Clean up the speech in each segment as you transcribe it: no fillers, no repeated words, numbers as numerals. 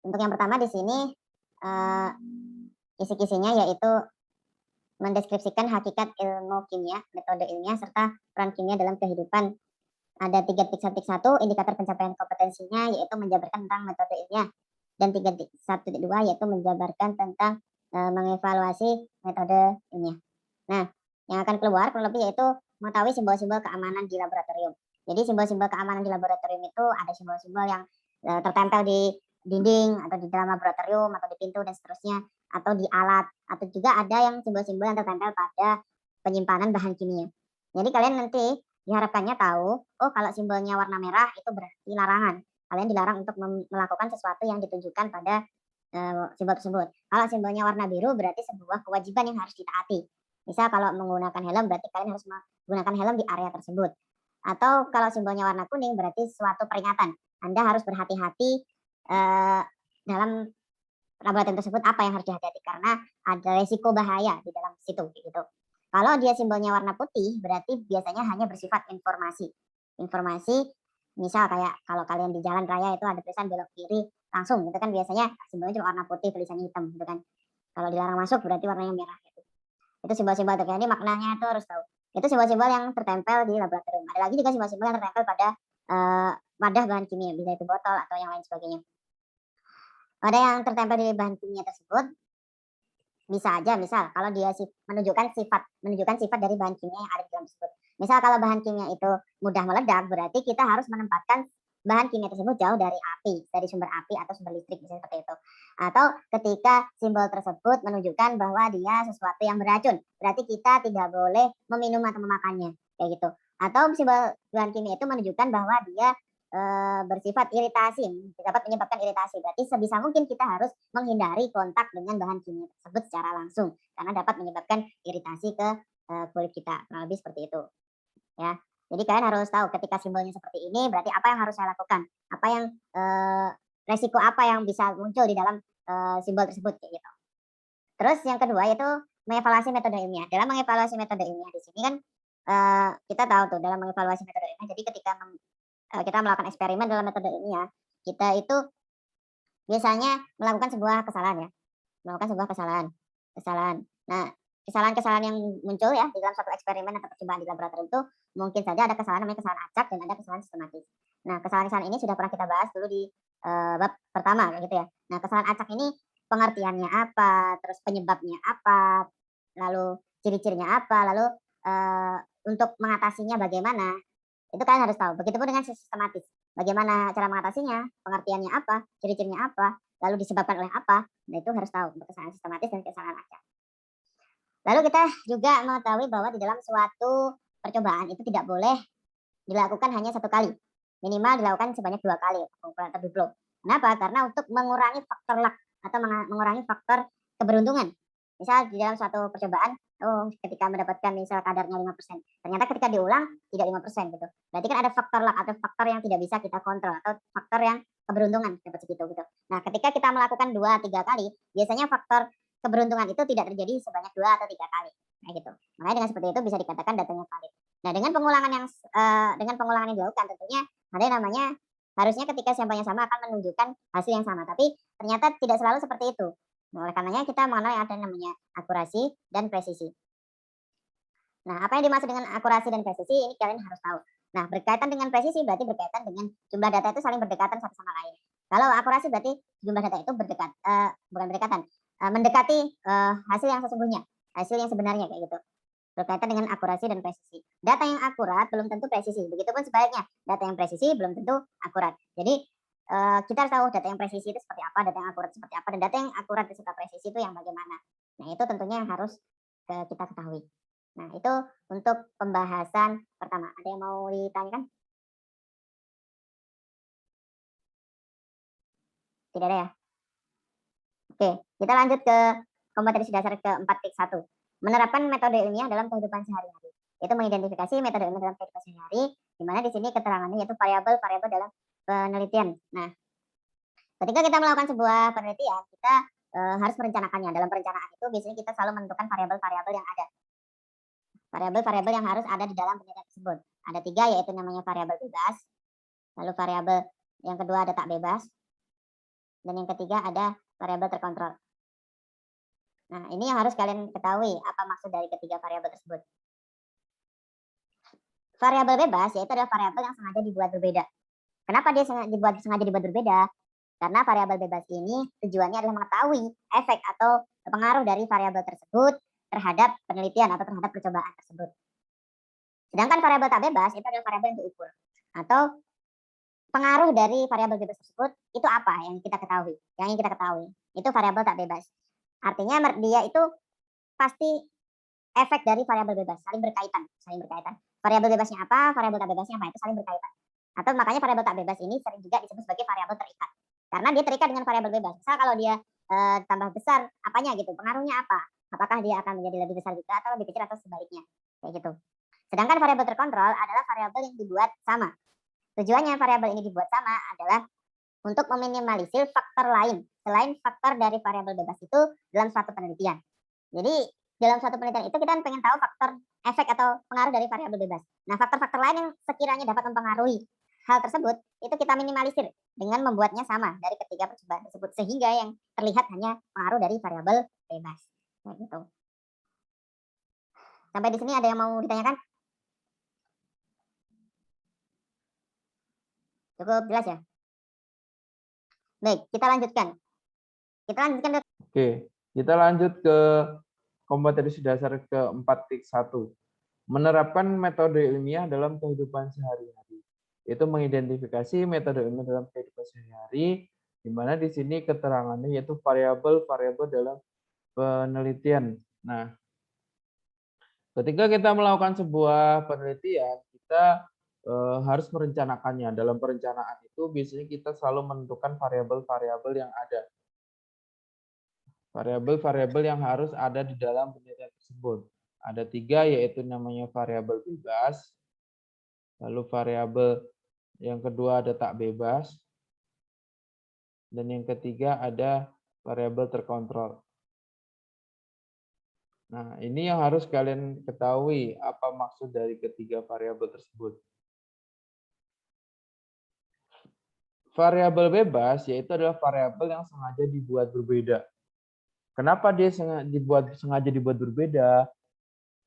Untuk yang pertama di sini kisi-kisinya yaitu mendeskripsikan hakikat ilmu kimia, metode ilmiah, serta peran kimia dalam kehidupan. Ada 3.1.1 indikator pencapaian kompetensinya yaitu menjabarkan tentang metode ilmiah, dan 3.1.2 yaitu menjabarkan tentang mengevaluasi metode ilmiah. Nah, yang akan keluar kurang lebih yaitu mengetahui simbol-simbol keamanan di laboratorium. Jadi simbol-simbol keamanan di laboratorium itu ada simbol-simbol yang tertempel di dinding atau di dalam laboratorium atau di pintu dan seterusnya, atau di alat, atau juga ada yang simbol-simbol yang tertempel pada penyimpanan bahan kimia. Jadi kalian nanti diharapkannya tahu, oh kalau simbolnya warna merah itu berarti larangan. Kalian dilarang untuk melakukan sesuatu yang ditunjukkan pada simbol tersebut. Kalau simbolnya warna biru berarti sebuah kewajiban yang harus ditaati. Misal kalau menggunakan helm berarti kalian harus menggunakan helm di area tersebut. Atau kalau simbolnya warna kuning berarti suatu peringatan. Anda harus berhati-hati dalam laboratorium tersebut, apa yang harus dihati-hati karena ada resiko bahaya di dalam situ gitu. Kalau dia simbolnya warna putih berarti biasanya hanya bersifat informasi. Informasi misal kayak kalau kalian di jalan raya itu ada tulisan belok kiri langsung gitu kan, biasanya simbolnya cuma warna putih tulisannya hitam gitu kan. Kalau dilarang masuk berarti warnanya merah gitu. Itu simbol-simbol itu. Jadi maknanya itu harus tahu. Itu simbol-simbol yang tertempel di laboratorium. Ada lagi juga simbol-simbol yang tertempel pada wadah bahan kimia, bisa itu botol atau yang lain sebagainya. Ada yang tertempel di bahan kimia tersebut bisa aja misal kalau dia menunjukkan sifat dari bahan kimia yang ada di dalam tersebut. Misal kalau bahan kimia itu mudah meledak, berarti kita harus menempatkan bahan kimia tersebut jauh dari api, dari sumber api atau sumber listrik, misalnya seperti itu. Atau ketika simbol tersebut menunjukkan bahwa dia sesuatu yang beracun, berarti kita tidak boleh meminum atau memakannya, kayak gitu. Atau simbol bahan kimia itu menunjukkan bahwa dia bersifat iritasi, dapat menyebabkan iritasi. Berarti sebisa mungkin kita harus menghindari kontak dengan bahan kimia tersebut secara langsung karena dapat menyebabkan iritasi ke kulit kita. Kurang lebih seperti itu, ya. Jadi kalian harus tahu ketika simbolnya seperti ini berarti apa yang harus saya lakukan, apa yang resiko apa yang bisa muncul di dalam simbol tersebut kayak gitu. Terus yang kedua yaitu mengevaluasi metode ilmiah. Dalam mengevaluasi metode ilmiah di sini kan kita tahu tuh dalam mengevaluasi metode ilmiah. Jadi ketika kita melakukan eksperimen dalam metode ilmiah, kita itu biasanya melakukan sebuah kesalahan ya, melakukan sebuah kesalahan. Kesalahan. Nah, kesalahan-kesalahan yang muncul ya di dalam suatu eksperimen atau percobaan di laboratorium itu mungkin saja ada kesalahan namanya kesalahan acak dan ada kesalahan sistematis. Nah, kesalahan-kesalahan ini sudah pernah kita bahas dulu di bab pertama kayak gitu ya. Nah, kesalahan acak ini pengertiannya apa, terus penyebabnya apa, lalu ciri-cirinya apa, lalu untuk mengatasinya bagaimana, itu kalian harus tahu. Begitupun dengan sistematis. Bagaimana cara mengatasinya, pengertiannya apa, ciri-cirinya apa, lalu disebabkan oleh apa. Nah, itu harus tahu untuk kesalahan sistematis dan kesalahan acak. Lalu kita juga mengetahui bahwa di dalam suatu percobaan itu tidak boleh dilakukan hanya satu kali. Minimal dilakukan sebanyak 2 kali atau duplo. Kenapa? Karena untuk mengurangi faktor luck atau mengurangi faktor keberuntungan. Misal di dalam suatu percobaan, oh ketika mendapatkan misal kadarnya 5%. Ternyata ketika diulang tidak 5% gitu. Berarti kan ada faktor luck atau faktor yang tidak bisa kita kontrol atau faktor yang keberuntungan dapat segitu gitu. Nah, ketika kita melakukan 2-3 kali, biasanya faktor keberuntungan itu tidak terjadi sebanyak 2 atau 3 kali. Nah gitu. Makanya dengan seperti itu bisa dikatakan datanya valid. Nah, dengan pengulangan yang dilakukan tentunya ada yang namanya harusnya ketika sampelnya sama akan menunjukkan hasil yang sama, tapi ternyata tidak selalu seperti itu. Nah, oleh karenanya kita mengenal yang ada namanya akurasi dan presisi. Nah, apa yang dimaksud dengan akurasi dan presisi ini kalian harus tahu. Nah, berkaitan dengan presisi berarti berkaitan dengan jumlah data itu saling berdekatan satu sama lain. Kalau akurasi berarti jumlah data itu bukan berdekatan, mendekati hasil yang sesungguhnya, hasil yang sebenarnya kayak gitu. Berkaitan dengan akurasi dan presisi. Data yang akurat belum tentu presisi. Begitupun sebaliknya, data yang presisi belum tentu akurat. Jadi kita harus tahu data yang presisi itu seperti apa, data yang akurat seperti apa, dan data yang akurat serta presisi itu yang bagaimana. Nah, itu tentunya yang harus kita ketahui. Nah, itu untuk pembahasan pertama. Ada yang mau ditanyakan? Tidak ada ya? Oke, kita lanjut ke kompetensi dasar ke-4.1. Menerapkan metode ilmiah dalam kehidupan sehari-hari. Itu mengidentifikasi metode ilmiah dalam kehidupan sehari-hari, di mana di sini keterangannya yaitu variabel-variabel dalam penelitian. Nah, ketika kita melakukan sebuah penelitian, kita harus merencanakannya. Dalam perencanaan itu biasanya kita selalu menentukan variabel-variabel yang ada. Variabel-variabel yang harus ada di dalam penelitian tersebut. Ada 3, yaitu namanya variabel bebas, lalu variabel yang kedua ada tak bebas, Dan yang ketiga ada variabel terkontrol. Nah, ini yang harus kalian ketahui apa maksud dari ketiga variabel tersebut. Variabel bebas yaitu adalah variabel yang sengaja dibuat berbeda. Kenapa dia sengaja dibuat berbeda? Karena variabel bebas ini tujuannya adalah mengetahui efek atau pengaruh dari variabel tersebut terhadap penelitian atau terhadap percobaan tersebut. Sedangkan variabel tak bebas itu adalah variabel yang diukur. Atau pengaruh dari variabel bebas tersebut itu apa yang kita ketahui? Yang ingin kita ketahui itu variabel tak bebas. Artinya dia itu pasti efek dari variabel bebas, saling berkaitan. Variabel bebasnya apa? Variabel tak bebasnya apa? Itu saling berkaitan. Atau makanya variabel tak bebas ini sering juga disebut sebagai variabel terikat. Karena dia terikat dengan variabel bebas. Misal kalau dia tambah besar apanya gitu, pengaruhnya apa? Apakah dia akan menjadi lebih besar juga atau lebih kecil atau sebaliknya? Kayak gitu. Sedangkan variabel terkontrol adalah variabel yang dibuat sama. Tujuannya variabel ini dibuat sama adalah untuk meminimalisir faktor lain selain faktor dari variabel bebas itu dalam suatu penelitian. Jadi dalam suatu penelitian itu kita pengen tahu faktor efek atau pengaruh dari variabel bebas. Nah, faktor-faktor lain yang sekiranya dapat mempengaruhi hal tersebut itu kita minimalisir dengan membuatnya sama dari ketiga percobaan tersebut sehingga yang terlihat hanya pengaruh dari variabel bebas. Kayak gitu. Sampai di sini ada yang mau ditanyakan? Cukup jelas ya? Baik, kita lanjutkan. Oke, kita lanjut ke kompetensi dasar ke-4.1. Menerapkan metode ilmiah dalam kehidupan sehari-hari. Itu mengidentifikasi metode ilmiah dalam kehidupan sehari-hari, di mana di sini keterangannya yaitu variabel-variabel dalam penelitian. Nah, ketika kita melakukan sebuah penelitian, kita harus merencanakannya. Dalam perencanaan itu biasanya kita selalu menentukan variabel-variabel yang ada. Variabel-variabel yang harus ada di dalam penelitian tersebut. Ada 3, yaitu namanya variabel bebas, lalu variabel yang kedua ada tak bebas, dan yang ketiga ada variabel terkontrol. Nah, ini yang harus kalian ketahui apa maksud dari ketiga variabel tersebut. Variabel bebas yaitu adalah variabel yang sengaja dibuat berbeda. Kenapa dia sengaja dibuat berbeda?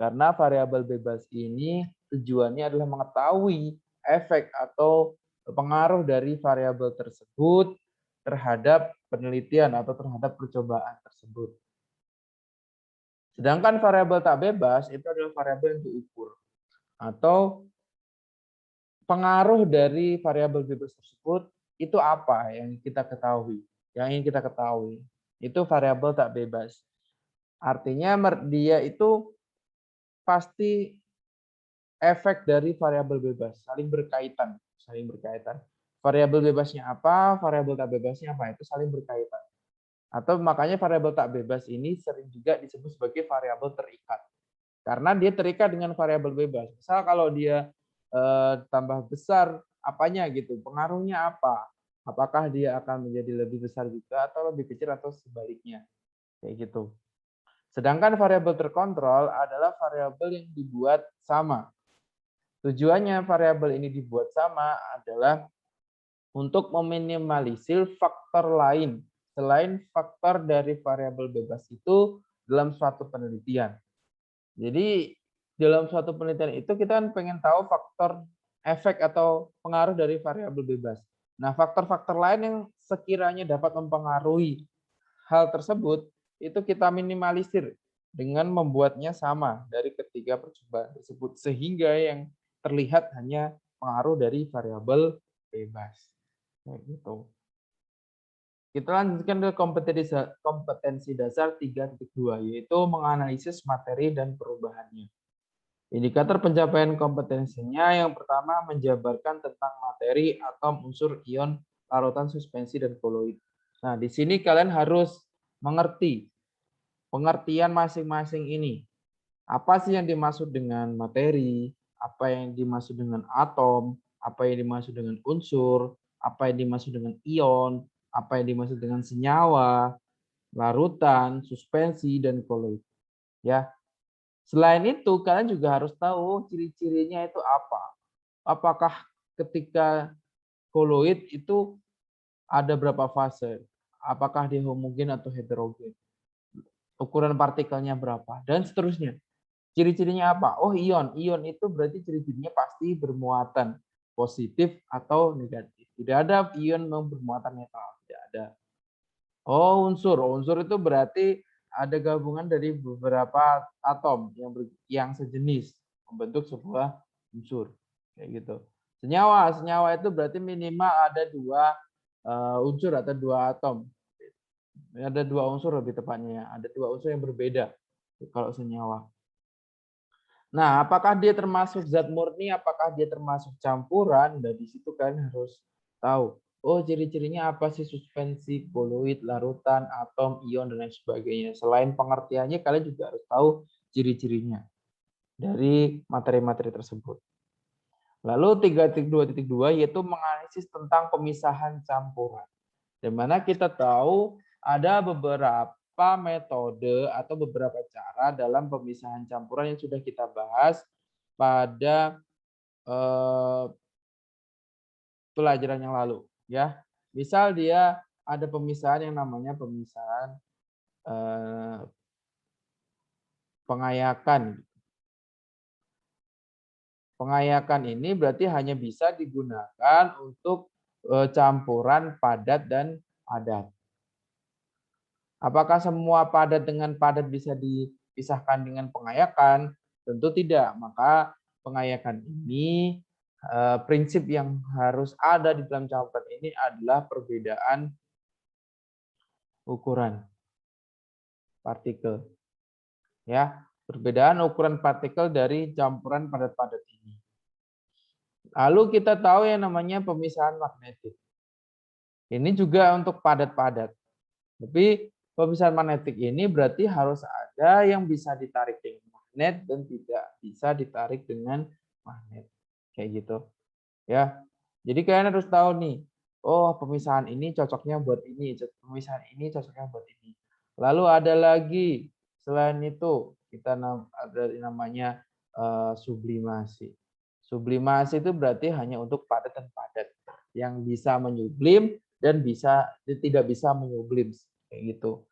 Karena variabel bebas ini tujuannya adalah mengetahui efek atau pengaruh dari variabel tersebut terhadap penelitian atau terhadap percobaan tersebut. Sedangkan variabel tak bebas itu adalah variabel yang diukur atau pengaruh dari variabel bebas tersebut itu apa yang kita ketahui? Yang ingin kita ketahui itu variabel tak bebas. Artinya dia itu pasti efek dari variabel bebas, saling berkaitan. Variabel bebasnya apa, variabel tak bebasnya apa, itu saling berkaitan. Atau makanya variabel tak bebas ini sering juga disebut sebagai variabel terikat. Karena dia terikat dengan variabel bebas. Misal kalau dia tambah besar apanya gitu, pengaruhnya apa? Apakah dia akan menjadi lebih besar juga atau lebih kecil atau sebaliknya. Kayak gitu. Sedangkan variabel terkontrol adalah variabel yang dibuat sama. Tujuannya variabel ini dibuat sama adalah untuk meminimalisir faktor lain selain faktor dari variabel bebas itu dalam suatu penelitian. Jadi dalam suatu penelitian itu kita kan pengen tahu faktor efek atau pengaruh dari variabel bebas. Nah, faktor-faktor lain yang sekiranya dapat mempengaruhi hal tersebut itu kita minimalisir dengan membuatnya sama dari ketiga percobaan tersebut sehingga yang terlihat hanya pengaruh dari variabel bebas. Kayak gitu. Kita lanjutkan ke kompetensi dasar 3.2 yaitu menganalisis materi dan perubahannya. Indikator pencapaian kompetensinya yang pertama menjabarkan tentang materi, atom, unsur, ion, larutan, suspensi, dan koloid. Nah, di sini kalian harus mengerti pengertian masing-masing ini. Apa sih yang dimaksud dengan materi, apa yang dimaksud dengan atom, apa yang dimaksud dengan unsur, apa yang dimaksud dengan ion, apa yang dimaksud dengan senyawa, larutan, suspensi, dan koloid. Ya. Selain itu, kalian juga harus tahu ciri-cirinya itu apa. Apakah ketika koloid itu ada berapa fase? apakah dia homogen atau heterogen, ukuran partikelnya berapa, dan seterusnya. Ciri-cirinya apa? Oh, ion. Ion itu berarti ciri-cirinya pasti bermuatan positif atau negatif. Tidak ada ion yang bermuatan netral, tidak ada. Oh, unsur. Unsur itu berarti ada gabungan dari beberapa atom yang sejenis membentuk sebuah unsur. Kayak gitu. Senyawa. Senyawa itu berarti minimal ada dua unsur atau dua atom. Ada dua unsur lebih tepatnya. Ada dua unsur yang berbeda kalau senyawa. Nah, apakah dia termasuk zat murni, apakah dia termasuk campuran? Nah, di situ kalian harus tahu. Oh, ciri-cirinya apa sih suspensi, koloid, larutan, atom, ion, dan lain sebagainya. Selain pengertiannya, kalian juga harus tahu ciri-cirinya dari materi-materi tersebut. Lalu 3.2.2 yaitu menganalisis tentang pemisahan campuran. Di mana kita tahu ada beberapa metode atau beberapa cara dalam pemisahan campuran yang sudah kita bahas pada pelajaran yang lalu, ya. Misal dia ada pemisahan yang namanya pemisahan pengayakan. Pengayakan ini berarti hanya bisa digunakan untuk campuran padat dan padat. Apakah semua padat dengan padat bisa dipisahkan dengan pengayakan? Tentu tidak. Maka pengayakan ini prinsip yang harus ada di dalam campuran ini adalah perbedaan ukuran partikel. Ya, perbedaan ukuran partikel dari campuran padat-padat ini. Lalu kita tahu yang namanya pemisahan magnetik. Ini juga untuk padat-padat. Tapi pemisahan magnetik ini berarti harus ada yang bisa ditarik dengan magnet dan tidak bisa ditarik dengan magnet. Kayak gitu. Ya. Jadi kalian harus tahu nih, oh pemisahan ini cocoknya buat ini, pemisahan ini cocoknya buat ini. Lalu ada lagi selain itu kita ada namanya sublimasi. Sublimasi itu berarti hanya untuk padat dan padat yang bisa menyublim dan tidak bisa menyublim kayak gitu.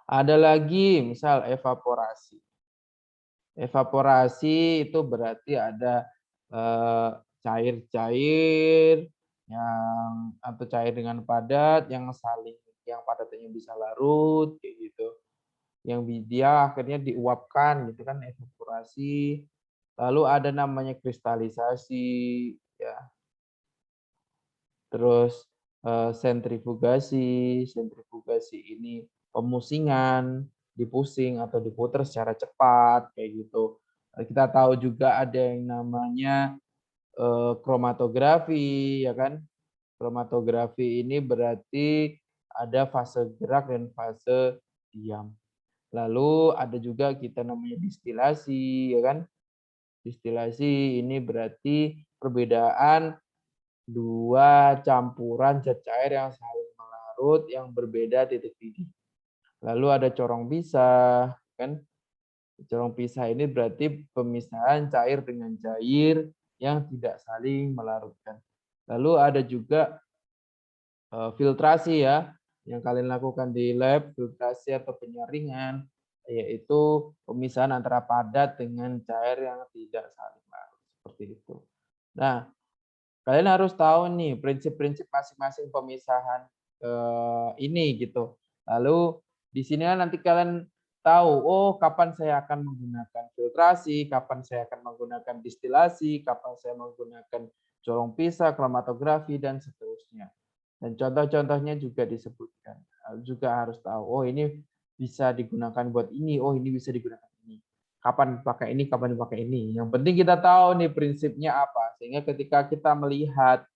Ada lagi misal evaporasi. Evaporasi itu berarti ada cair-cair yang atau cair dengan padat yang padatnya bisa larut kayak gitu. Yang dia akhirnya diuapkan gitu kan evaporasi. Lalu ada namanya kristalisasi ya. Terus sentrifugasi. Sentrifugasi ini pemusingan, dipusing atau diputar secara cepat kayak gitu. Kita tahu juga ada yang namanya kromatografi ya kan. Kromatografi ini berarti ada fase gerak dan fase diam. Lalu ada juga kita namanya distilasi ya kan. Distilasi ini berarti perbedaan dua campuran zat cair yang saling melarut yang berbeda titik didih. Lalu ada corong pisah, kan? Corong pisah ini berarti pemisahan cair dengan cair yang tidak saling melarutkan. Lalu ada juga filtrasi ya, yang kalian lakukan di lab, filtrasi atau penyaringan, yaitu pemisahan antara padat dengan cair yang tidak saling larut seperti itu. Nah, kalian harus tahu nih prinsip-prinsip masing-masing pemisahan ini gitu. Lalu di sini nanti kalian tahu, oh kapan saya akan menggunakan filtrasi, kapan saya akan menggunakan distilasi, kapan saya menggunakan corong pisah, kromatografi, dan seterusnya. Dan contoh-contohnya juga disebutkan. Juga harus tahu, oh ini bisa digunakan buat ini, oh ini bisa digunakan ini. Kapan dipakai ini, kapan dipakai ini. Yang penting kita tahu nih prinsipnya apa. Sehingga ketika kita melihat,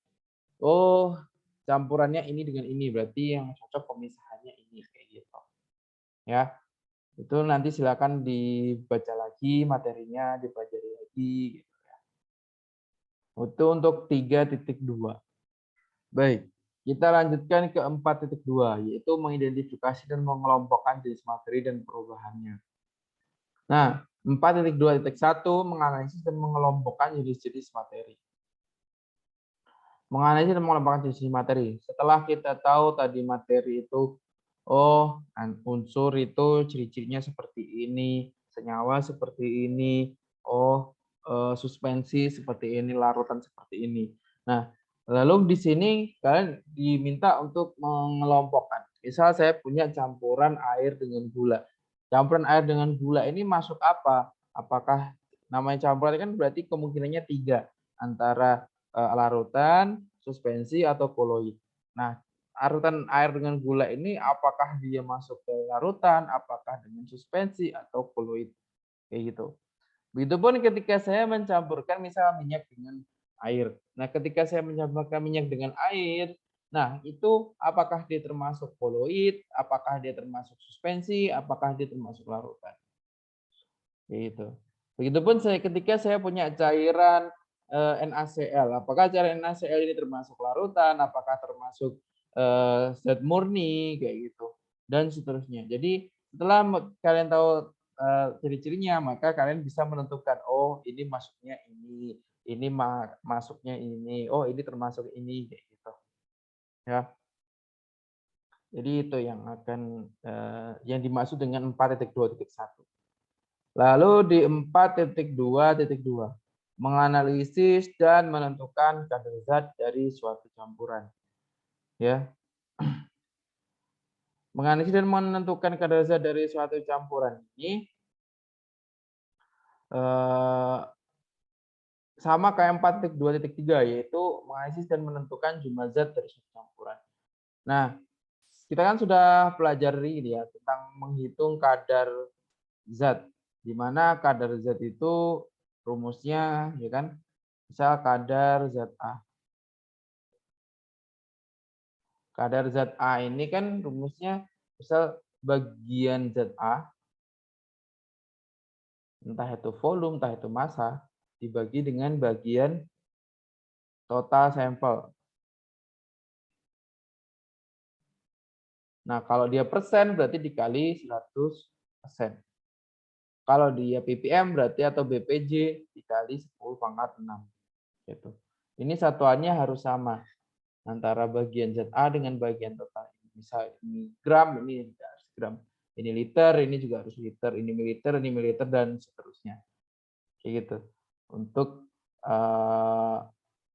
oh campurannya ini dengan ini, berarti yang cocok pemisahannya ini. Kayak gitu. Ya, itu nanti silakan dibaca lagi materinya, dipelajari lagi. Gitu ya. Itu untuk 3.2. Baik, kita lanjutkan ke 4.2, yaitu mengidentifikasi dan mengelompokkan jenis materi dan perubahannya. Nah, 4.2.1 menganalisis dan mengelompokkan jenis-jenis materi. Menganalisis dan mengembangkan jenis materi. Setelah kita tahu tadi materi itu, oh unsur itu ciri-cirinya seperti ini, senyawa seperti ini, oh suspensi seperti ini, larutan seperti ini. Nah, lalu di sini kalian diminta untuk mengelompokkan. Misal saya punya campuran air dengan gula. Campuran air dengan gula ini masuk apa? Apakah namanya campuran kan berarti kemungkinannya 3 antara larutan, suspensi, atau koloid. Nah, larutan air dengan gula ini apakah dia masuk ke larutan, apakah dengan suspensi, atau koloid, kayak gitu. Begitupun ketika saya mencampurkan misal minyak dengan air. Nah, ketika saya mencampurkan minyak dengan air, nah itu apakah dia termasuk koloid, apakah dia termasuk suspensi, apakah dia termasuk larutan. Gitu. Begitupun ketika saya punya cairan NaCl, apakah cairan NaCl ini termasuk larutan, apakah termasuk zat murni, kayak gitu, dan seterusnya. Jadi setelah kalian tahu ciri-cirinya, maka kalian bisa menentukan, oh ini masuknya ini masuknya ini, oh ini termasuk ini, kayak gitu. Ya. Jadi itu yang akan yang dimaksud dengan 4.2.1. Lalu di 4.2.2, menganalisis dan menentukan kadar zat dari suatu campuran. Ya, menganalisis dan menentukan kadar zat dari suatu campuran ini sama kayak 4.2.3, yaitu menganalisis dan menentukan jumlah zat dari suatu campuran. Nah, kita kan sudah pelajari ini ya tentang menghitung kadar zat, di mana kadar zat itu rumusnya ya kan, misal kadar zat A. Kadar zat A ini kan rumusnya misal bagian zat A, entah itu volume, entah itu massa, dibagi dengan bagian total sampel. Nah, kalau dia persen berarti dikali 100%. Kalau dia ppm berarti atau bpj dikali 10⁻6. Gitu. Ini satuannya harus sama antara bagian zat A dengan bagian total. Misal ini gram, ini gram. Ini liter, ini juga harus liter, ini mililiter, dan seterusnya. Kayak gitu. Untuk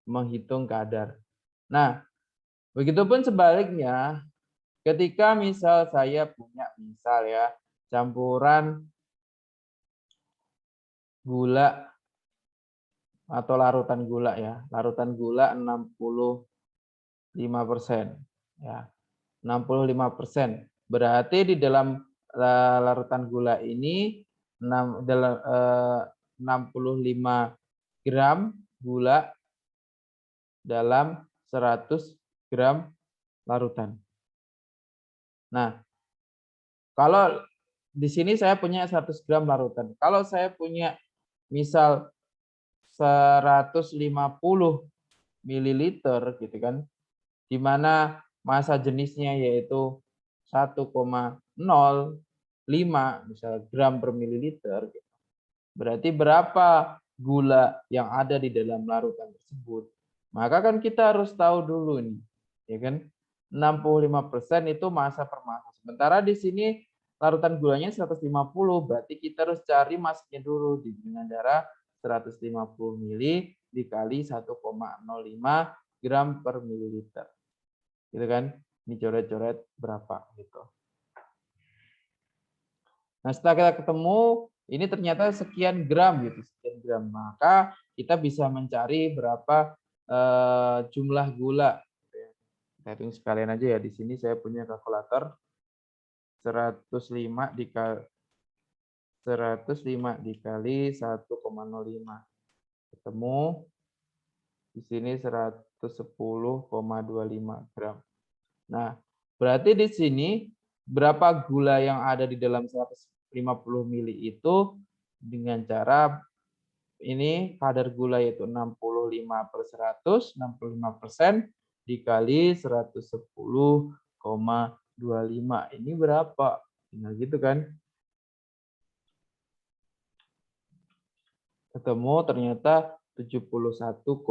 menghitung kadar. Nah, begitupun sebaliknya, ketika misal saya punya misal ya, campuran gula atau larutan gula ya, larutan gula 65%. Ya, 65%. Berarti di dalam larutan gula ini 65 gram gula dalam 100 gram larutan. Nah, kalau di sini saya punya 100 gram larutan. Kalau saya punya misal 150 mililiter gitu kan, di mana massa jenisnya yaitu 1,05 misal gram per mililiter, berarti berapa gula yang ada di dalam larutan tersebut. Maka kan kita harus tahu dulu nih, ya kan? 65% itu massa per massa. Sementara di sini larutan gulanya 150, berarti kita harus cari massanya dulu dengan cara 150 mili dikali 1,05 gram per mililiter. Gitu kan? Ini coret-coret berapa gitu. Nah, setelah kita ketemu ini ternyata sekian gram gitu, sekian gram. Maka kita bisa mencari berapa jumlah gula. Kita hitung sekalian aja ya. Di sini saya punya kalkulator 105 dikali 1,05. Ketemu di sini 110,25 gram. Nah, berarti di sini berapa gula yang ada di dalam 150 mili itu dengan cara ini kadar gula yaitu 65/100, 65% dikali 110,25. Ini berapa? Nah, gitu kan. Ketemu ternyata 71,66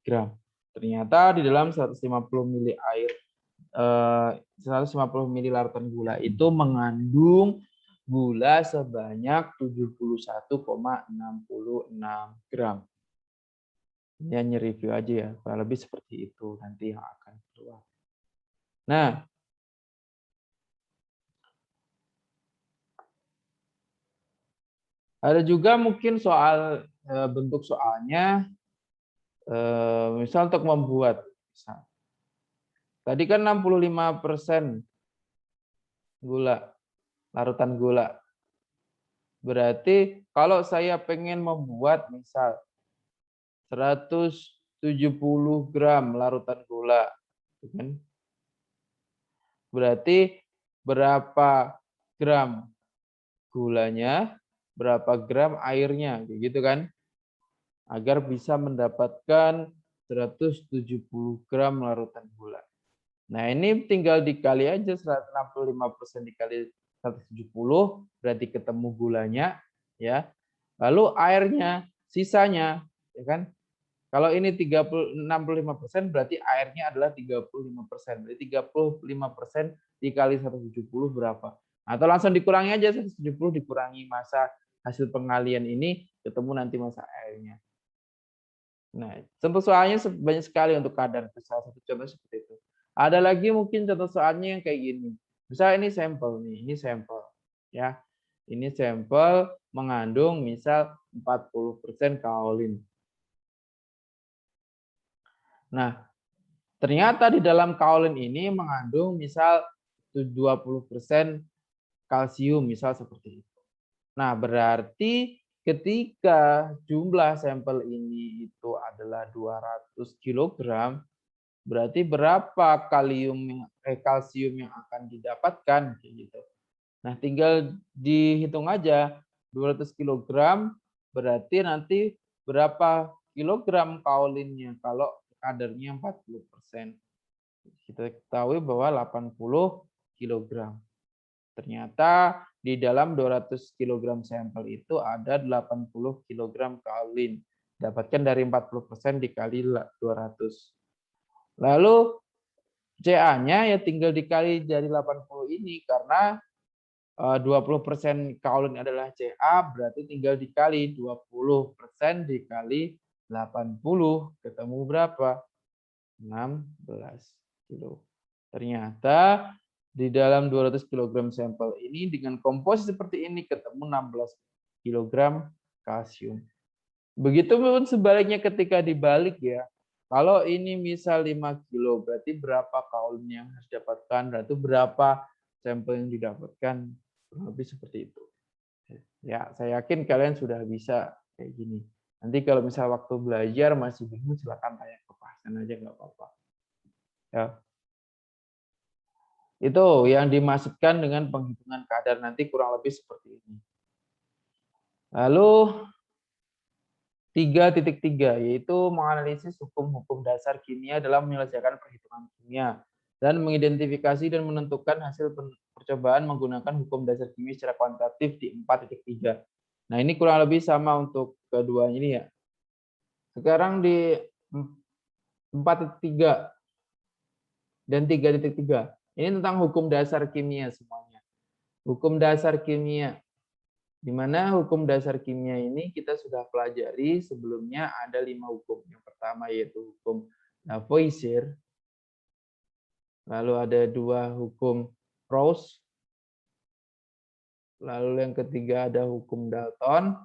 gram. Ternyata di dalam 150 mili air 150 mili larutan gula itu mengandung gula sebanyak 71,66 gram. Ini hanya review aja ya, kurang lebih seperti itu nanti yang akan keluar. Nah, ada juga mungkin soal bentuk soalnya, misal untuk membuat, tadi kan 65% gula, larutan gula. Berarti kalau saya pengen membuat misal 170 gram larutan gula, kan? Berarti berapa gram gulanya, berapa gram airnya, gitu kan? Agar bisa mendapatkan 170 gram larutan gula. Nah, ini tinggal dikali aja 65% dikali 170 berarti ketemu gulanya ya. Lalu airnya sisanya ya kan. Kalau ini 65% berarti airnya adalah 35%. Berarti 35% dikali 170 berapa? Atau langsung dikurangi aja 170 dikurangi masa hasil pengalian ini ketemu nanti masa airnya. Nah, contoh soalnya banyak sekali untuk kadar. Salah satu contoh seperti itu. Ada lagi mungkin contoh soalnya yang kayak gini. Misal ini sampel nih, ini sampel. Ya. Ini sampel mengandung misal 40% kaolin. Nah, ternyata di dalam kaolin ini mengandung misal 20% kalsium, misal seperti itu. Nah, berarti ketika jumlah sampel ini itu adalah 200 kg, berarti berapa kalsium yang akan didapatkan gitu. Nah, tinggal dihitung aja 200 kg berarti nanti berapa kilogram kaulinnya kalau kadarnya 40%. Kita ketahui bahwa 80 kg. Ternyata di dalam 200 kg sampel itu ada 80 kg kaolin. Dapatkan dari 40% dikali 200. Lalu CA-nya ya tinggal dikali dari 80 ini karena 20% kaolin adalah CA, berarti tinggal dikali 20% dikali 80, ketemu berapa? 16 kilo. Ternyata di dalam 200 kg sampel ini dengan komposisi seperti ini ketemu 16 kg kalsium. Begitupun sebaliknya ketika dibalik ya. Kalau ini misal 5 kilo, berarti berapa kaolin yang harus didapatkan, berarti berapa sampel yang didapatkan, kurang lebih seperti itu. Ya, saya yakin kalian sudah bisa kayak gini. Nanti kalau misal waktu belajar masih bingung, silakan tanya ke pasien aja, nggak apa-apa. Ya. Itu yang dimaksudkan dengan penghitungan kadar nanti kurang lebih seperti ini. Lalu 3.3 yaitu menganalisis hukum-hukum dasar kimia dalam menyelesaikan perhitungan kimia dan mengidentifikasi dan menentukan hasil percobaan menggunakan hukum dasar kimia secara kuantitatif di 4.3. Nah, ini kurang lebih sama untuk kedua ini ya. Sekarang di 4.3 dan 3.3. Ini tentang hukum dasar kimia semuanya. Hukum dasar kimia. Di mana hukum dasar kimia ini kita sudah pelajari sebelumnya ada 5 hukum. Yang pertama yaitu hukum Lavoisier, lalu ada 2 hukum Roche, lalu yang ketiga ada hukum Dalton,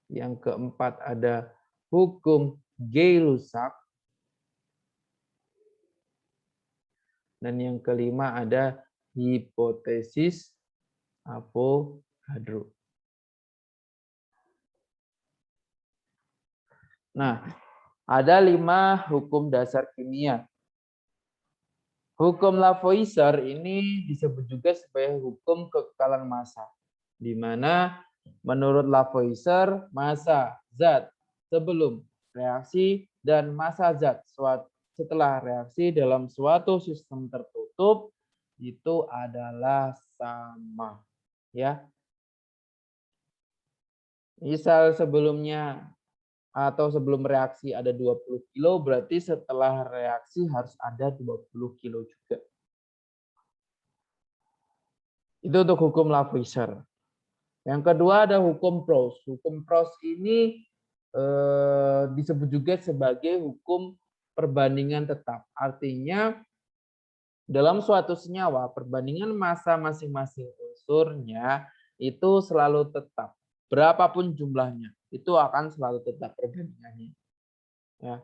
yang keempat ada hukum Gay-Lussac, dan yang kelima ada hipotesis Avogadro. Nah, ada 5 hukum dasar kimia. Hukum Lavoisier ini disebut juga sebagai hukum kekekalan massa, di mana menurut Lavoisier massa zat sebelum reaksi dan massa zat setelah reaksi dalam suatu sistem tertutup itu adalah sama, ya. Misal sebelumnya atau sebelum reaksi ada 20 kilo, berarti setelah reaksi harus ada 20 kilo juga. Itu untuk hukum Lavoisier. Yang kedua ada hukum Proust. Hukum Proust ini disebut juga sebagai hukum perbandingan tetap. Artinya dalam suatu senyawa, perbandingan massa masing-masing unsurnya itu selalu tetap. Berapapun jumlahnya, itu akan selalu tetap perbandingannya. Ya.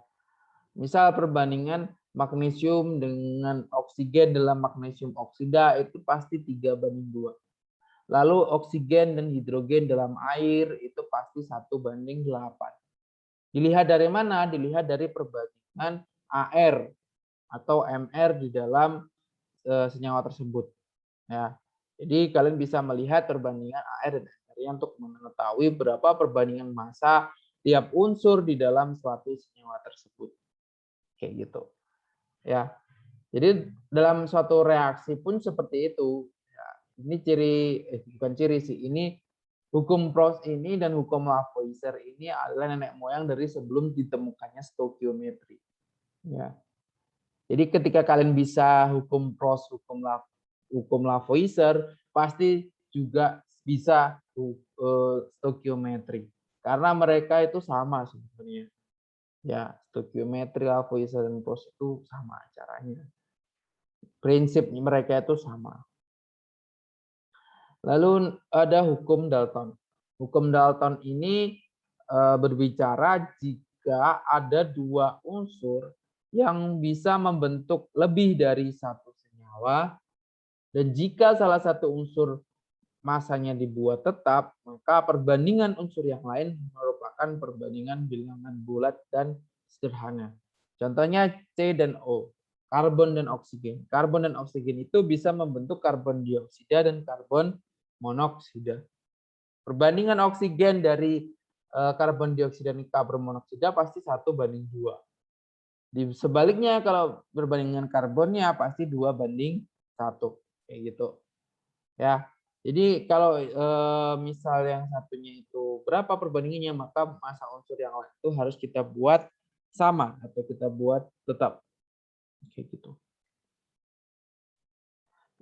Misal perbandingan magnesium dengan oksigen dalam magnesium oksida itu pasti 3:2. Lalu oksigen dan hidrogen dalam air itu pasti 1:8. Dilihat dari mana? Dilihat dari perbandingan AR atau MR di dalam senyawa tersebut. Ya. Jadi kalian bisa melihat perbandingan AR dan MR untuk mengetahui berapa perbandingan massa tiap unsur di dalam suatu senyawa tersebut. Kayak gitu. Ya. Jadi dalam suatu reaksi pun seperti itu. Ya. Ini bukan ciri sih. Ini hukum Proust ini dan hukum Lavoisier ini adalah nenek moyang dari sebelum ditemukannya stoikiometri. Ya. Jadi ketika kalian bisa hukum Proust, hukum Lavoisier, pasti juga bisa stoikiometri. Karena mereka itu sama sebenarnya. Ya, stoikiometri, Lavoisier, dan Proust itu sama caranya. Prinsip mereka itu sama. Lalu ada hukum Dalton. Hukum Dalton ini berbicara jika ada dua unsur yang bisa membentuk lebih dari satu senyawa, dan jika salah satu unsur masanya dibuat tetap, maka perbandingan unsur yang lain merupakan perbandingan bilangan bulat dan sederhana. Contohnya C dan O, karbon dan oksigen. Karbon dan oksigen itu bisa membentuk karbon dioksida dan karbon monoksida. Perbandingan oksigen dari karbon dioksida dan karbon monoksida pasti 1:2. Sebaliknya kalau berbandingan karbonnya pasti 2:1. Kayak gitu. Ya. Jadi kalau misal yang satunya itu berapa perbandingannya, maka massa unsur yang lain itu harus kita buat sama atau kita buat tetap. Kayak gitu.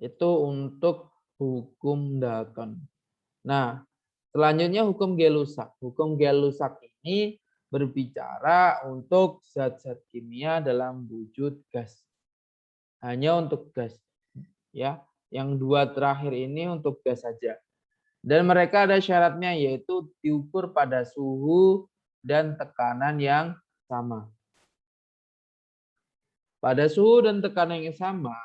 Itu untuk hukum Dalton. Nah, selanjutnya hukum Gay-Lussac. Hukum Gay-Lussac ini berbicara untuk zat-zat kimia dalam wujud gas. Hanya untuk gas. Ya. Yang dua terakhir ini untuk gas saja. Dan mereka ada syaratnya, yaitu diukur pada suhu dan tekanan yang sama. Pada suhu dan tekanan yang sama,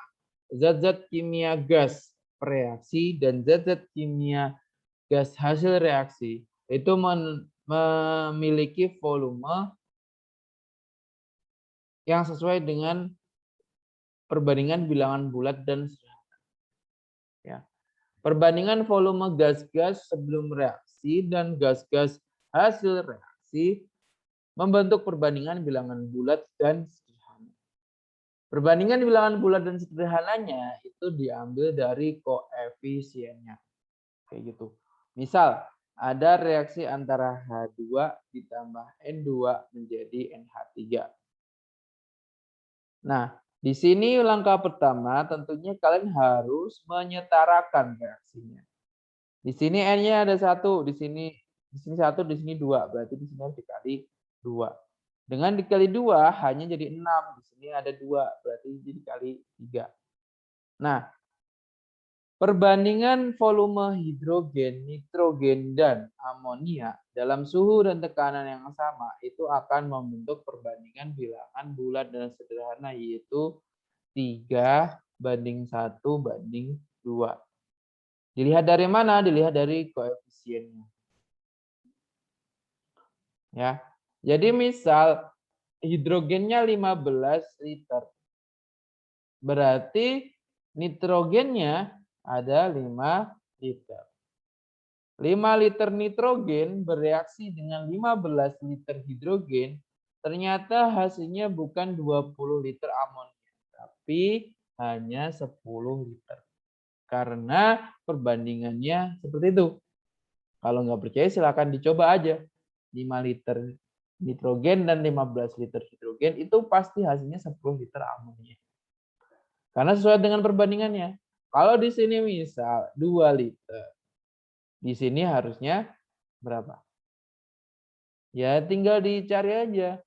zat-zat kimia gas bereaksi dan zat-zat kimia gas hasil reaksi itu memiliki volume yang sesuai dengan perbandingan bilangan bulat dan sederhana. Ya. Perbandingan volume gas-gas sebelum reaksi dan gas-gas hasil reaksi membentuk perbandingan bilangan bulat dan sederhana. Perbandingan bilangan bulat dan sederhananya itu diambil dari koefisiennya. Kayak gitu. Misal, ada reaksi antara H2 ditambah N2 menjadi NH3. Nah, di sini langkah pertama tentunya kalian harus menyetarakan reaksinya. Di sini N-nya ada 1, di sini 1, di sini 2. Berarti di sini harus dikali 2. Dengan dikali 2 hanya jadi 6. Di sini ada 2, berarti dikali 3. Nah, perbandingan volume hidrogen, nitrogen, dan amonia dalam suhu dan tekanan yang sama itu akan membentuk perbandingan bilangan bulat dan sederhana, yaitu 3:1:2. Dilihat dari mana? Dilihat dari koefisiennya. Ya. Jadi misal hidrogennya 15 liter. Berarti nitrogennya ada 5 liter. 5 liter nitrogen bereaksi dengan 15 liter hidrogen, ternyata hasilnya bukan 20 liter amonia, tapi hanya 10 liter. Karena perbandingannya seperti itu. Kalau nggak percaya silakan dicoba aja. 5 liter nitrogen dan 15 liter hidrogen, itu pasti hasilnya 10 liter amonia. Karena sesuai dengan perbandingannya. Kalau di sini misal 2 liter, di sini harusnya berapa? Ya tinggal dicari aja.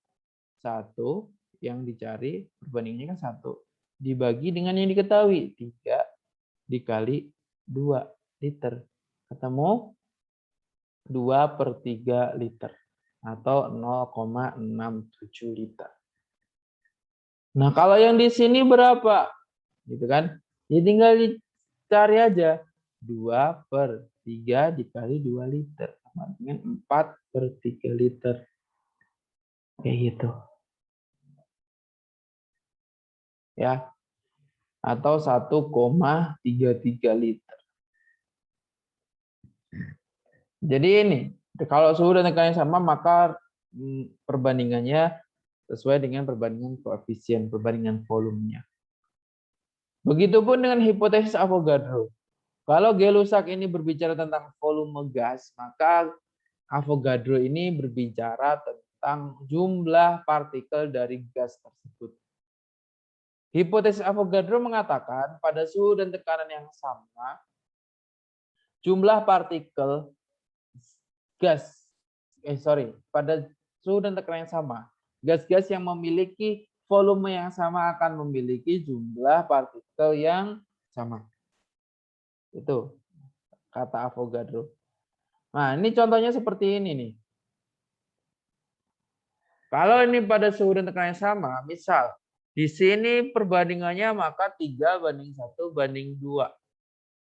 1 yang dicari perbandingannya kan 1. Dibagi dengan yang diketahui. 3 dikali 2 liter. Ketemu 2/3 liter. Atau 0,67 liter. Nah kalau yang di sini berapa? Gitu kan? Ya tinggal dicari aja. 2/3 dikali 2 liter. Sama dengan 4/3 liter. Kayak gitu. Ya. Atau 1,33 liter. Jadi ini, kalau suhu dan tekanannya sama, maka perbandingannya sesuai dengan perbandingan koefisien, perbandingan volumenya. Begitupun dengan hipotesis Avogadro. Kalau Gay-Lussac ini berbicara tentang volume gas, maka Avogadro ini berbicara tentang jumlah partikel dari gas tersebut. Hipotesis Avogadro mengatakan pada suhu dan tekanan yang sama, jumlah partikel pada suhu dan tekanan yang sama, gas-gas yang memiliki volume yang sama akan memiliki jumlah partikel yang sama. Itu kata Avogadro. Nah, ini contohnya seperti ini nih. Kalau ini pada suhu dan tekanan yang sama, misal di sini perbandingannya maka 3:1:2.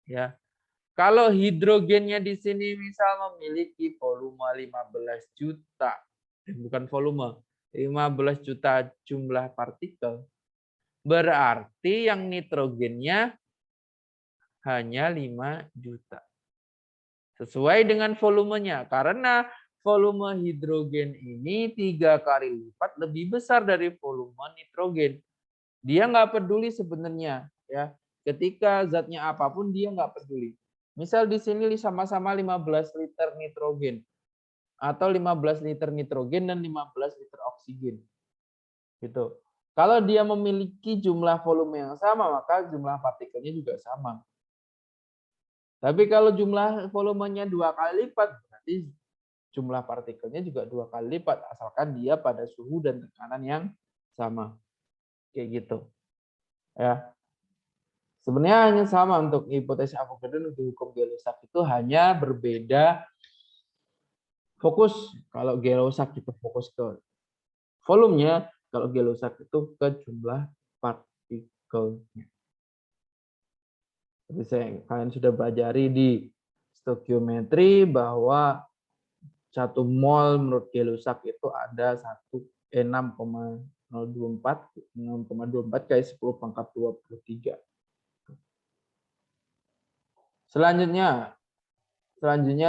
Ya. Kalau hidrogennya di sini misal memiliki volume 15 juta, bukan volume, 15 juta jumlah partikel, berarti yang nitrogennya hanya 5 juta. Sesuai dengan volumenya, karena volume hidrogen ini 3 kali lipat lebih besar dari volume nitrogen. Dia nggak peduli sebenarnya, ya. Ketika zatnya apapun dia nggak peduli. Misal di sini sama-sama 15 liter nitrogen atau 15 liter nitrogen dan 15 liter oksigen. Gitu. Kalau dia memiliki jumlah volume yang sama, maka jumlah partikelnya juga sama. Tapi kalau jumlah volumenya 2 kali lipat, berarti jumlah partikelnya juga 2 kali lipat, asalkan dia pada suhu dan tekanan yang sama. Kayak gitu. Ya. Sebenarnya hanya sama untuk hipotesis Avogadro dan hukum Gay-Lussac itu hanya berbeda fokus. Kalau Gay-Lussac itu fokus ke volumenya, kalau Gay-Lussac itu ke jumlah partikelnya. Seperti kalian sudah pelajari di stokiometri bahwa 1 mol menurut Gay-Lussac itu ada 6,024 kali 10⁻23. Selanjutnya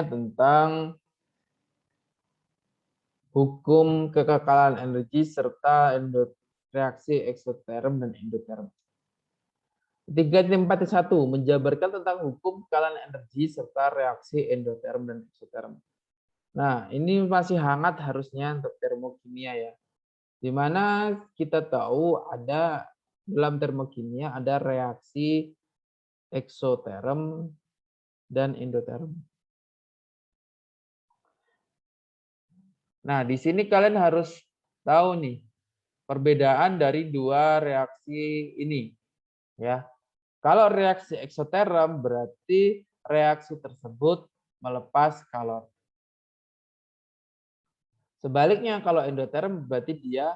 tentang hukum kekekalan energi serta reaksi eksoterm dan endoterm. 3.4.1 menjabarkan tentang hukum kekekalan energi serta reaksi endoterm dan eksoterm. Nah, ini masih hangat harusnya untuk termokimia ya. Di mana kita tahu ada dalam termokimia ada reaksi eksoterm dan endoterm. Nah, di sini kalian harus tahu nih perbedaan dari dua reaksi ini, ya. Kalau reaksi eksoterm berarti reaksi tersebut melepas kalor. Sebaliknya kalau endoterm berarti dia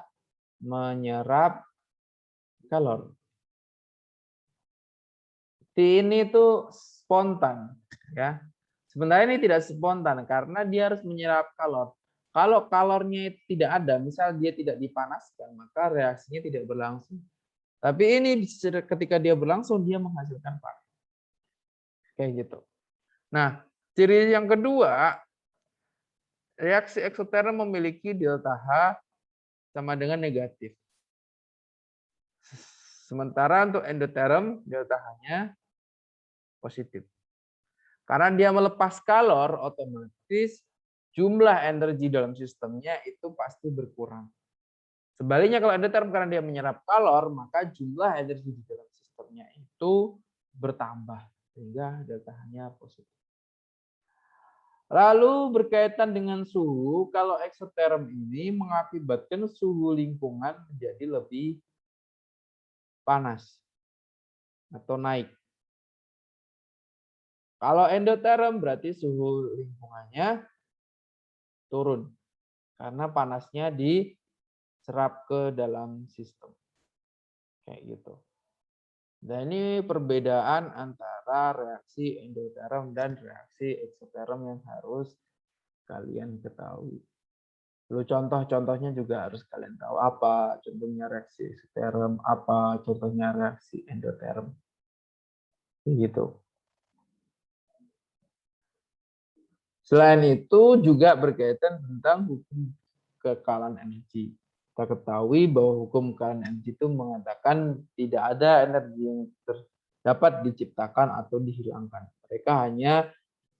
menyerap kalor. Ini tuh spontan, ya. Sebenarnya ini tidak spontan karena dia harus menyerap kalor. Kalau kalornya tidak ada, misal dia tidak dipanaskan, maka reaksinya tidak berlangsung. Tapi ini ketika dia berlangsung, dia menghasilkan panas. Kayak gitu. Nah, ciri yang kedua, reaksi eksoterm memiliki delta H sama dengan negatif. Sementara untuk endoterm, delta H-nya positif. Karena dia melepas kalor, otomatis jumlah energi dalam sistemnya itu pasti berkurang. Sebaliknya kalau endoterm karena dia menyerap kalor, maka jumlah energi di dalam sistemnya itu bertambah sehingga delta H-nya positif. Lalu berkaitan dengan suhu, kalau eksoterm ini mengakibatkan suhu lingkungan menjadi lebih panas atau naik. Kalau endoterm berarti suhu lingkungannya turun karena panasnya diserap ke dalam sistem. Kayak gitu. Dan ini perbedaan antara reaksi endoterm dan reaksi eksoterm yang harus kalian ketahui. Lalu contoh-contohnya juga harus kalian tahu apa contohnya reaksi eksoterm, apa contohnya reaksi endoterm. Gitu. Selain itu juga berkaitan tentang hukum kekalahan energi. Kita ketahui bahwa hukum kekalahan energi itu mengatakan tidak ada energi yang dapat diciptakan atau dihilangkan. Mereka hanya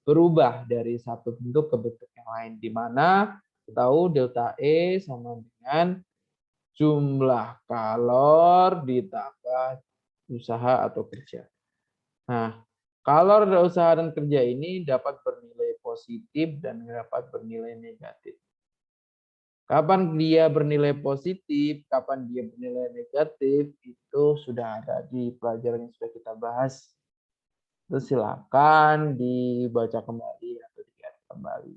berubah dari satu bentuk ke bentuk yang lain, di mana kita tahu delta E sama dengan jumlah kalor ditambah usaha atau kerja. Nah, kalor dan usaha dan kerja ini dapat bernilai positif dan dapat bernilai negatif. Kapan dia bernilai positif, kapan dia bernilai negatif, itu sudah ada di pelajaran yang sudah kita bahas. Terus silakan dibaca kembali atau dilihat kembali.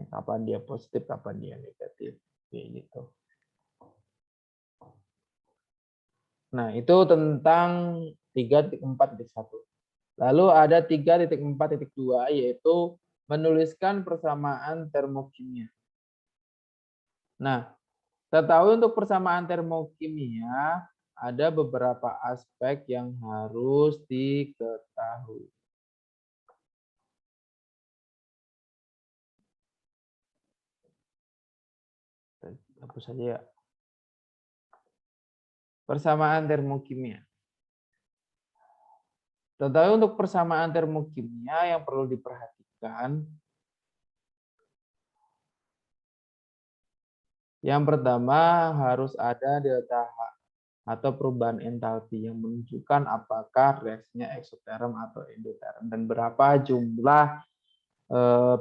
Kapan dia positif, kapan dia negatif. Kayak gitu. Nah, itu tentang 3.4.1. Lalu ada 3.4.2 yaitu menuliskan persamaan termokimia. Nah, kita tahu untuk persamaan termokimia ada beberapa aspek yang harus diketahui. Hapus saja ya. Persamaan termokimia. Tetapi untuk persamaan termokimia yang perlu diperhatikan, yang pertama harus ada delta H atau perubahan entalpi yang menunjukkan apakah reaksinya eksoterm atau endoterm dan berapa jumlah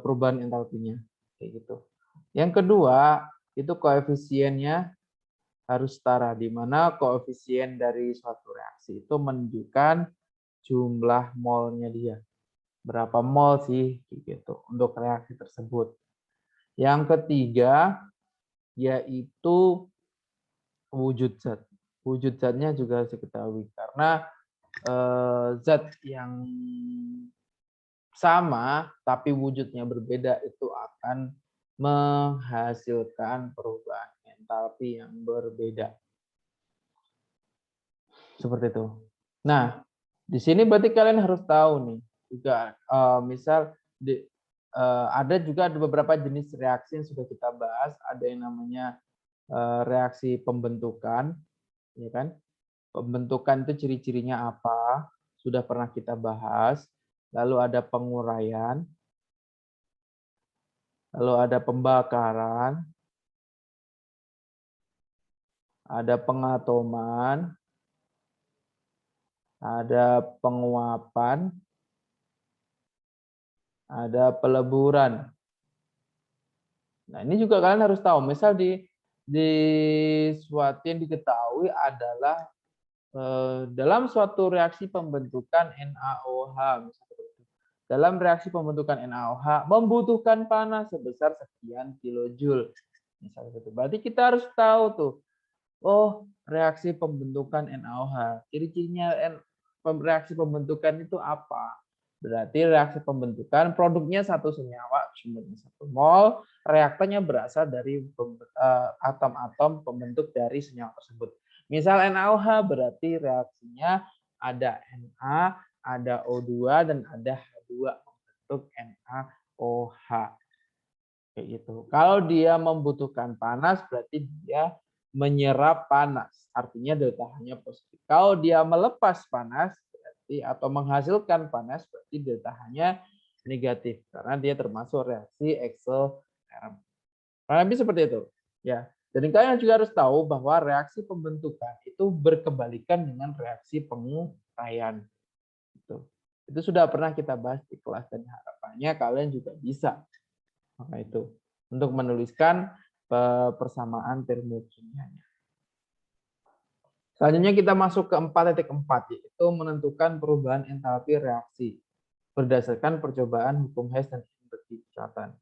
perubahan entalpinya. Kayak gitu. Yang kedua, itu koefisiennya harus setara, di mana koefisien dari suatu reaksi itu menunjukkan jumlah molnya dia. Berapa mol sih gitu untuk reaksi tersebut. Yang ketiga yaitu wujud zat. Wujud zatnya juga harus diketahui karena zat yang sama tapi wujudnya berbeda itu akan menghasilkan perubahan entalpi yang berbeda. Seperti itu. Nah, di sini berarti kalian harus tahu nih juga misal ada juga beberapa jenis reaksi yang sudah kita bahas. Ada yang namanya reaksi pembentukan, ya kan? Pembentukan itu ciri-cirinya apa? Sudah pernah kita bahas. Lalu ada penguraian, lalu ada pembakaran, ada pengatoman, ada penguapan, ada peleburan. Nah, ini juga kalian harus tahu. Misal di suatu yang diketahui adalah dalam suatu reaksi pembentukan NaOH, misalnya dalam reaksi pembentukan NaOH membutuhkan panas sebesar sekian kilojoule. Misalnya itu. Berarti kita harus tahu tuh, oh reaksi pembentukan NaOH, ciri-cirinya reaksi pembentukan itu apa? Berarti reaksi pembentukan produknya satu senyawa, jumlahnya 1 mol, reaktannya berasal dari atom-atom pembentuk dari senyawa tersebut. Misal NaOH berarti reaksinya ada Na, ada O2 dan ada H2 membentuk NaOH. Kayak gitu. Kalau dia membutuhkan panas berarti dia menyerap panas. Artinya delta H-nya positif. Kalau dia melepas panas berarti atau menghasilkan panas berarti delta H-nya negatif karena dia termasuk reaksi eksoterm. eksoterm. Kurang lebih seperti itu. Ya. Dan kalian juga harus tahu bahwa reaksi pembentukan itu berkebalikan dengan reaksi penguraian. Itu sudah pernah kita bahas di kelas dan harapannya kalian juga bisa. Maka itu untuk menuliskan persamaan termokimianya. Selanjutnya kita masuk ke 4.4 yaitu menentukan perubahan entalpi reaksi berdasarkan percobaan hukum Hess dan Inverdi-Chilton.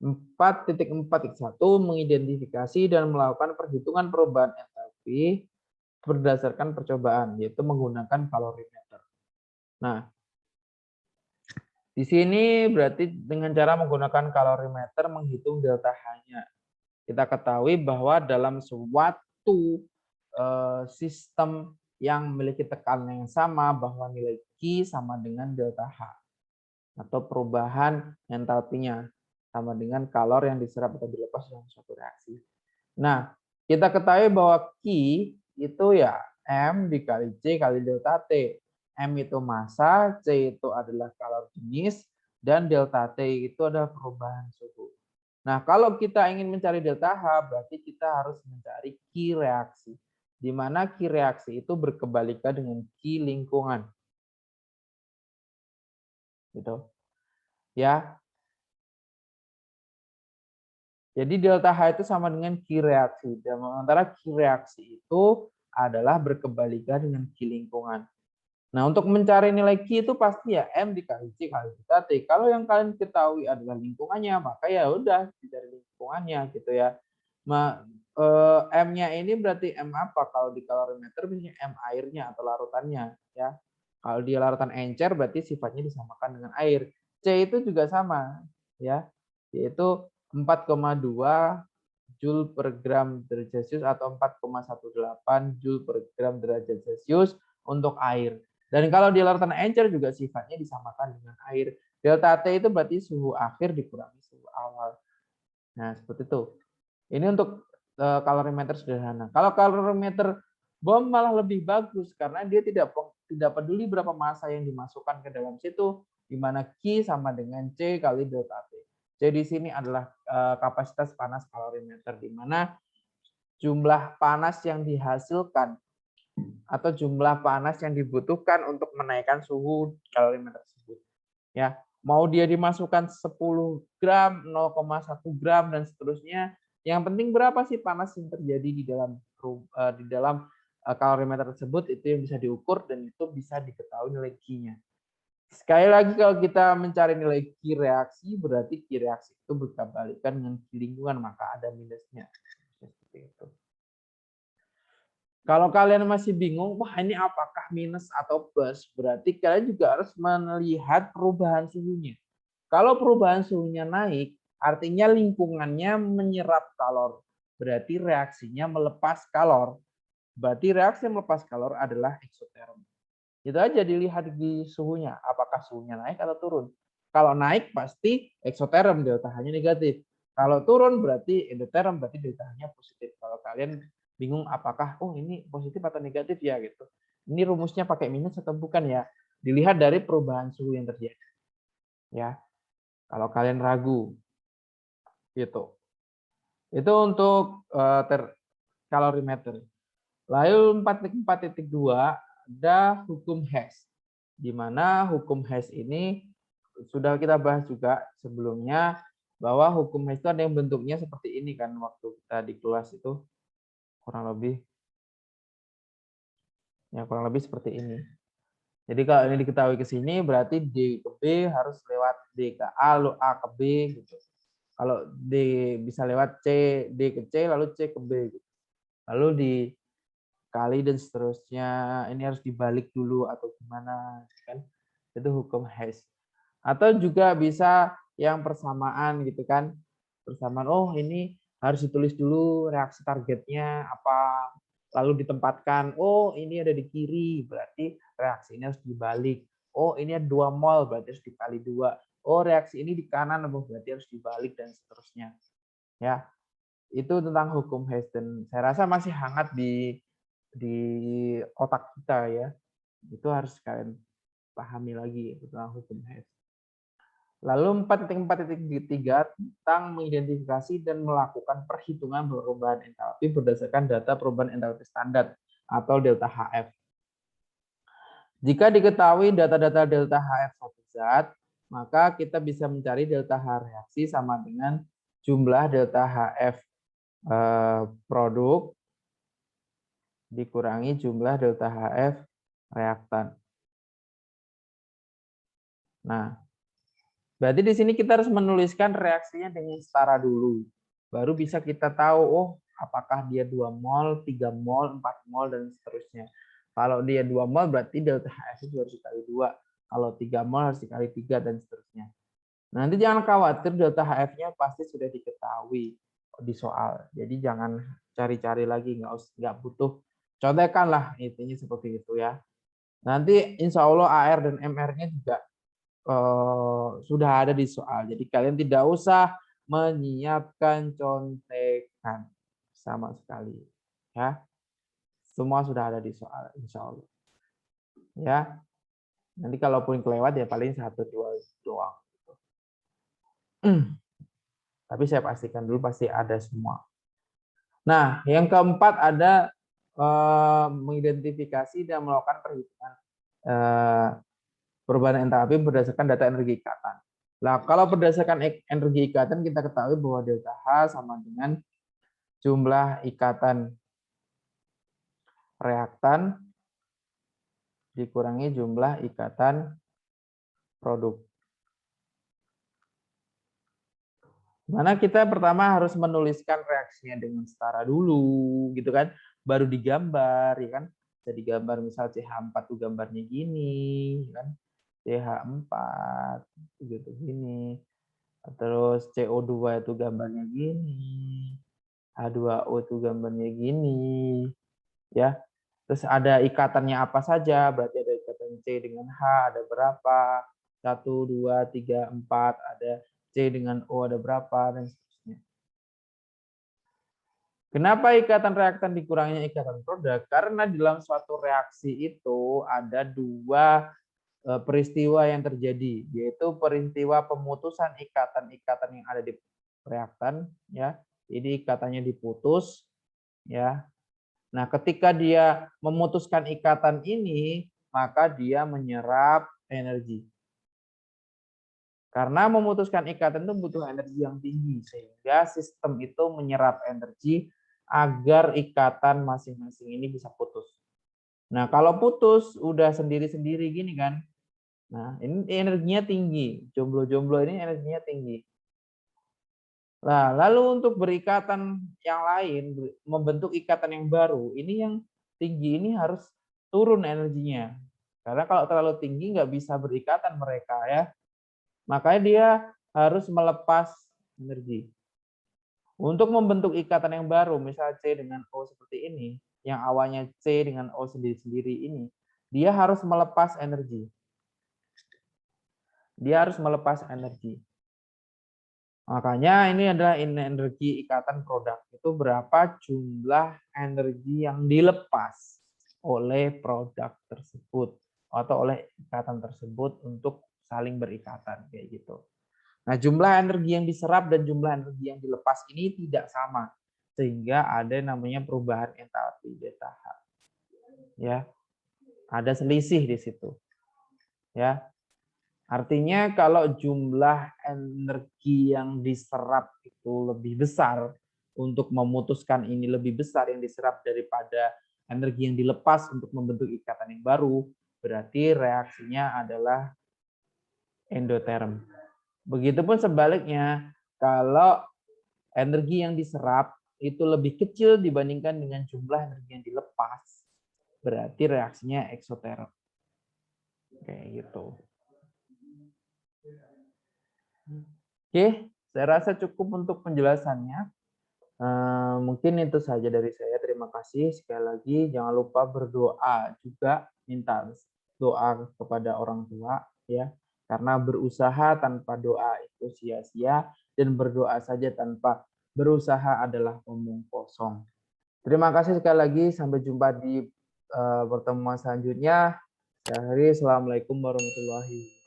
4.4.1 mengidentifikasi dan melakukan perhitungan perubahan entalpi berdasarkan percobaan, yaitu menggunakan kalorimeter. Nah, di sini berarti dengan cara menggunakan kalorimeter menghitung delta H-nya. Kita ketahui bahwa dalam suatu sistem yang memiliki tekanan yang sama, bahwa nilai Q sama dengan delta H atau perubahan entalpinya sama dengan kalor yang diserap atau dilepas dalam suatu reaksi. Nah, kita ketahui bahwa Q itu ya M dikali C kali delta T. M itu massa, C itu adalah kalor jenis, dan delta T itu adalah perubahan suhu. Nah, kalau kita ingin mencari delta H, berarti kita harus mencari Q reaksi. Di mana Q reaksi itu berkebalikan dengan Q lingkungan. Gitu. Ya. Jadi delta H itu sama dengan Q reaksi. Dan sementara Q reaksi itu adalah berkebalikan dengan Q lingkungan. Nah, untuk mencari nilai Q itu pasti ya M dikali C kali delta T. Kalau yang kalian ketahui adalah lingkungannya, maka ya udah dicari lingkungannya gitu ya. M-nya ini berarti M apa? Kalau di kalorimeter misalnya M airnya atau larutannya ya. Kalau dia larutan encer berarti sifatnya disamakan dengan air. C itu juga sama ya, yaitu 4,2 Joule per gram derajat Celcius atau 4,18 Joule per gram derajat Celcius untuk air. Dan kalau di larutan encer juga sifatnya disamakan dengan air. Delta T itu berarti suhu akhir dikurangi suhu awal. Nah, seperti itu. Ini untuk kalorimeter sederhana. Kalau kalorimeter bom malah lebih bagus karena dia tidak peduli berapa massa yang dimasukkan ke dalam situ, di mana Q sama dengan C kali delta T. C di sini adalah kapasitas panas kalorimeter, di mana jumlah panas yang dihasilkan atau jumlah panas yang dibutuhkan untuk menaikkan suhu kalorimeter tersebut. Ya, mau dia dimasukkan 10 gram, 0,1 gram dan seterusnya. Yang penting berapa sih panas yang terjadi di dalam kalorimeter tersebut, itu yang bisa diukur dan itu bisa diketahui nilai Q-nya. Sekali lagi kalau kita mencari nilai Q reaksi, berarti Q reaksi itu berkebalikan dengan Q lingkungan, maka ada minusnya. Seperti itu. Kalau kalian masih bingung, wah ini apakah minus atau plus, berarti kalian juga harus melihat perubahan suhunya. Kalau perubahan suhunya naik, artinya lingkungannya menyerap kalor. Berarti reaksinya melepas kalor. Berarti reaksi melepas kalor adalah eksoterm. Itu aja dilihat di suhunya, apakah suhunya naik atau turun. Kalau naik pasti eksoterm, delta H-nya negatif. Kalau turun berarti endoterm, berarti delta H-nya positif. Kalau kalian bingung apakah ini positif atau negatif ya gitu. Ini rumusnya pakai minus atau bukan ya? Dilihat dari perubahan suhu yang terjadi. Ya. Kalau kalian ragu gitu. Itu untuk kalorimeter. Lalu 4.4.2 ada hukum Hess. Di mana hukum Hess ini sudah kita bahas juga sebelumnya, bahwa hukum Hess itu ada yang bentuknya seperti ini kan waktu kita di kelas itu kurang lebih seperti ini. Jadi kalau ini diketahui ke sini berarti D ke B harus lewat D ke A lalu A ke B gitu. Kalau D bisa lewat C, D ke C lalu C ke B gitu. Lalu dikali dan seterusnya, ini harus dibalik dulu atau gimana kan? Itu hukum Hess. Atau juga bisa yang persamaan gitu kan. Persamaan, ini harus ditulis dulu reaksi targetnya apa, lalu ditempatkan, ini ada di kiri, berarti reaksi ini harus dibalik. Ini ada 2 mol, berarti harus dikali 2. Reaksi ini di kanan, berarti harus dibalik dan seterusnya. Ya, itu tentang hukum Hess dan saya rasa masih hangat di otak kita ya. Itu harus kalian pahami lagi tentang hukum Hess. Lalu 4.4.3 tentang mengidentifikasi dan melakukan perhitungan perubahan entalpi berdasarkan data perubahan entalpi standar atau delta HF. Jika diketahui data-data delta HF suatu zat, maka kita bisa mencari delta H reaksi sama dengan jumlah delta HF produk dikurangi jumlah delta HF reaktan. Nah, berarti di sini kita harus menuliskan reaksinya dengan setara dulu. Baru bisa kita tahu, oh apakah dia 2 mol, 3 mol, 4 mol, dan seterusnya. Kalau dia 2 mol berarti delta HF itu harus dikali 2. Kalau 3 mol harus dikali 3, dan seterusnya. Nanti jangan khawatir, delta HF-nya pasti sudah diketahui di soal. Jadi jangan cari-cari lagi, nggak butuh. Contohkanlah intinya seperti itu ya. Nanti insya Allah AR dan MR-nya juga sudah ada di soal. Jadi kalian tidak usah menyiapkan contekan sama sekali, ya. Semua sudah ada di soal, insya Allah. Ya. Nanti kalaupun kelewat ya paling 1-2 doang. Tapi saya pastikan dulu pasti ada semua. Nah, yang keempat ada mengidentifikasi dan melakukan perhitungan perubahan entalpi berdasarkan data energi ikatan. Nah, kalau berdasarkan energi ikatan kita ketahui bahwa delta H sama dengan jumlah ikatan reaktan dikurangi jumlah ikatan produk. Mana kita pertama harus menuliskan reaksinya dengan setara dulu, gitu kan? Baru digambar, ya kan? Bisa digambar misal CH4 itu gambarnya gini, kan? CH4 gitu gini. Terus CO2 itu gambarnya gini. H2O itu gambarnya gini. Ya. Terus ada ikatannya apa saja? Berarti ada ikatan C dengan H ada berapa? 1 2 3 4, ada C dengan O ada berapa, dan seterusnya. Kenapa ikatan reaktan dikuranginya ikatan produk? Karena dalam suatu reaksi itu ada 2 peristiwa yang terjadi, yaitu peristiwa pemutusan ikatan-ikatan yang ada di reaktan, ya. Jadi ikatannya diputus, ya. Nah, ketika dia memutuskan ikatan ini, maka dia menyerap energi. Karena memutuskan ikatan itu butuh energi yang tinggi, sehingga sistem itu menyerap energi agar ikatan masing-masing ini bisa putus. Nah, kalau putus udah sendiri-sendiri gini kan, nah ini energinya tinggi, jomblo-jomblo ini energinya tinggi. Nah, lalu untuk berikatan yang lain, membentuk ikatan yang baru, ini yang tinggi ini harus turun energinya. Karena kalau terlalu tinggi nggak bisa berikatan mereka ya. Makanya dia harus melepas energi. Untuk membentuk ikatan yang baru, misal C dengan O seperti ini, yang awalnya C dengan O sendiri-sendiri ini, dia harus melepas energi. Dia harus melepas energi. Makanya ini adalah energi ikatan produk. Itu berapa jumlah energi yang dilepas oleh produk tersebut atau oleh ikatan tersebut untuk saling berikatan kayak gitu. Nah, jumlah energi yang diserap dan jumlah energi yang dilepas ini tidak sama, sehingga ada namanya perubahan entalpi delta H. Ya, ada selisih di situ. Ya, artinya kalau jumlah energi yang diserap itu lebih besar, untuk memutuskan ini lebih besar yang diserap daripada energi yang dilepas untuk membentuk ikatan yang baru, berarti reaksinya adalah endoterm. Begitupun sebaliknya, kalau energi yang diserap itu lebih kecil dibandingkan dengan jumlah energi yang dilepas, berarti reaksinya eksoterm. Kayak gitu. Oke, saya rasa cukup untuk penjelasannya. Mungkin itu saja dari saya. Terima kasih sekali lagi. Jangan lupa berdoa juga, minta doa kepada orang tua ya. Karena berusaha tanpa doa itu sia-sia, dan berdoa saja tanpa berusaha adalah omong kosong. Terima kasih sekali lagi. Sampai jumpa di pertemuan selanjutnya. Saya akhiri. Assalamualaikum warahmatullahi wabarakatuh.